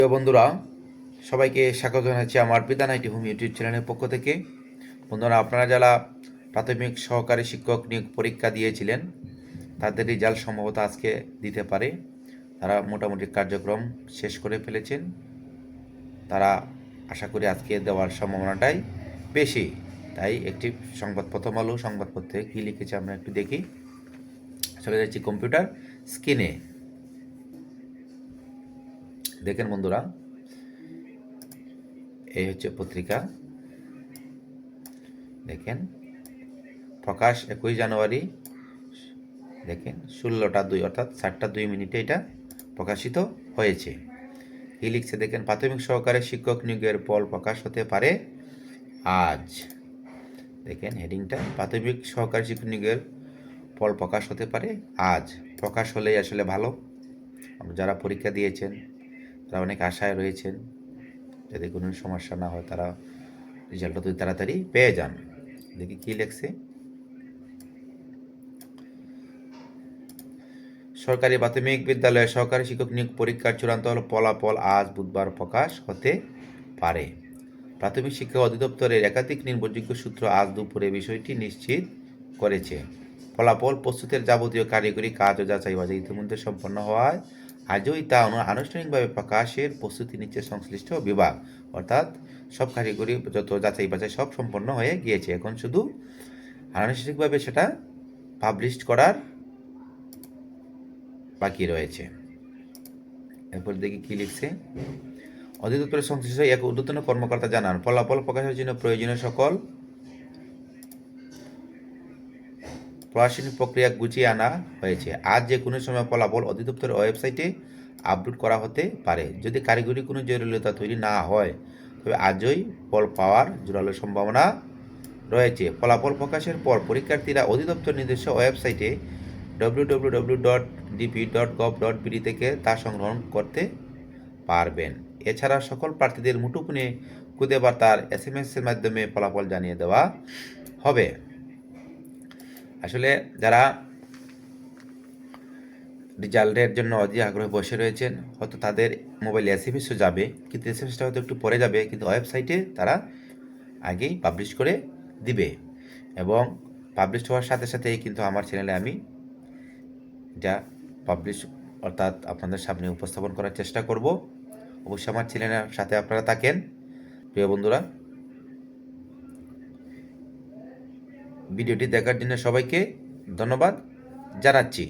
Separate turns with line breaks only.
প্রিয় বন্ধুরা, সবাইকে স্বাগত জানাচ্ছি আমার বিধান আইটি হোম ইউটিউব চ্যানেলের পক্ষ থেকে। বন্ধুরা, আপনারা যারা প্রাথমিক সহকারী শিক্ষক নিয়োগ পরীক্ষা দিয়েছিলেন তাদের রেজাল্ট সম্ভবত আজকে দিতে পারে। তারা মোটামুটি কার্যক্রম শেষ করে ফেলেছেন। তারা আশা করি আজকে দেওয়ার সম্ভাবনাটাই বেশি। তাই একটি সংবাদ, প্রথম আলো সংবাদপত্রে কী লিখেছে আমরা একটু দেখি। চলে যাচ্ছি কম্পিউটার স্ক্রিনে। দেখেন বন্ধুরা, এই হচ্ছে পত্রিকা। দেখেন, প্রকাশ 21 জানুয়ারি। দেখেন 16টা 2 অর্থাৎ 7টা 2 মিনিটে এটা প্রকাশিত হয়েছে। কি লিখছে দেখেন, প্রাথমিক সহকারী শিক্ষক নিয়োগের ফল প্রকাশ হতে পারে আজ। দেখেন হেডিংটা, প্রাথমিক সহকারী শিক্ষক নিয়োগের ফল প্রকাশ হতে পারে আজ। প্রকাশ হলেই আসলে ভালো। যারা পরীক্ষা দিয়েছেন তারা অনেক আশায় রয়েছেন যাতে কোনো সমস্যা না হয়, তারা রেজাল্টটা তুই তাড়াতাড়ি পেয়ে যান। দেখি কি লিখছে। সরকারি প্রাথমিক বিদ্যালয়ে সহকারী শিক্ষক নিয়োগ পরীক্ষার চূড়ান্ত ফলাফল আজ বুধবার প্রকাশ হতে পারে। প্রাথমিক শিক্ষা অধিদপ্তরের একাধিক নির্ভরযোগ্য সূত্র আজ দুপুরে বিষয়টি নিশ্চিত করেছে। ফলাফল প্রস্তুতের যাবতীয় কারিগরি কাজ ও যাচাই বাছাই ইতিমধ্যে সম্পন্ন হওয়ায় আজই তা আনুষ্ঠানিকভাবে প্রকাশের প্রস্তুতি নিচ্ছে সংশ্লিষ্ট বিভাগ। অর্থাৎ সব কারিগরি যত যাচাই বাছাই সব সম্পন্ন হয়ে গিয়েছে, এখন শুধু আনুষ্ঠানিকভাবে সেটা পাবলিশ করার বাকি রয়েছে। এরপর দেখি কি লিখছে। অধিদপ্তরের সংশ্লিষ্ট এক ঊর্ধ্বতন কর্মকর্তা জানান, ফলাফল প্রকাশের জন্য প্রয়োজনীয় সকল প্রশাসনিক প্রক্রিয়া গুছিয়ে আনা হয়েছে। আজ যে কোনো সময় ফলাফল অধিদপ্তরের ওয়েবসাইটে আপলোড করা হতে পারে। যদি কারিগরি কোনো জরুরিতা তৈরি না হয় তবে আজই ফল পাওয়ার জোরালো সম্ভাবনা রয়েছে। ফলাফল প্রকাশের পর পরীক্ষার্থীরা অধিদপ্তর নিজস্ব ওয়েবসাইটে www.dp.gov.bd থেকে তা সংগ্রহ করতে পারবেন। এছাড়া সকল প্রার্থীদের মুঠোফোনে খুদে বার্তার SMS এর মাধ্যমে ফলাফল জানিয়ে দেওয়া হবে। আসলে যারা রেজাল্টের জন্য অধীর আগ্রহে বসে রয়েছেন, হয়তো তাদের মোবাইলে SMS-ও যাবে, কিন্তু SMS-টা হয়তো একটু পরে যাবে, কিন্তু ওয়েবসাইটে তারা আগেই পাবলিশ করে দিবে। এবং পাবলিশ হওয়ার সাথে সাথেই কিন্তু আমার চ্যানেলে আমি যা পাবলিশ অর্থাৎ আপনাদের সামনে উপস্থাপন করার চেষ্টা করব। অবশ্যই আমার চ্যানেলের সাথে আপনারা থাকেন। প্রিয় বন্ধুরা, ভিডিওটি দেখার জন্য সবাইকে ধন্যবাদ জানাচ্ছি।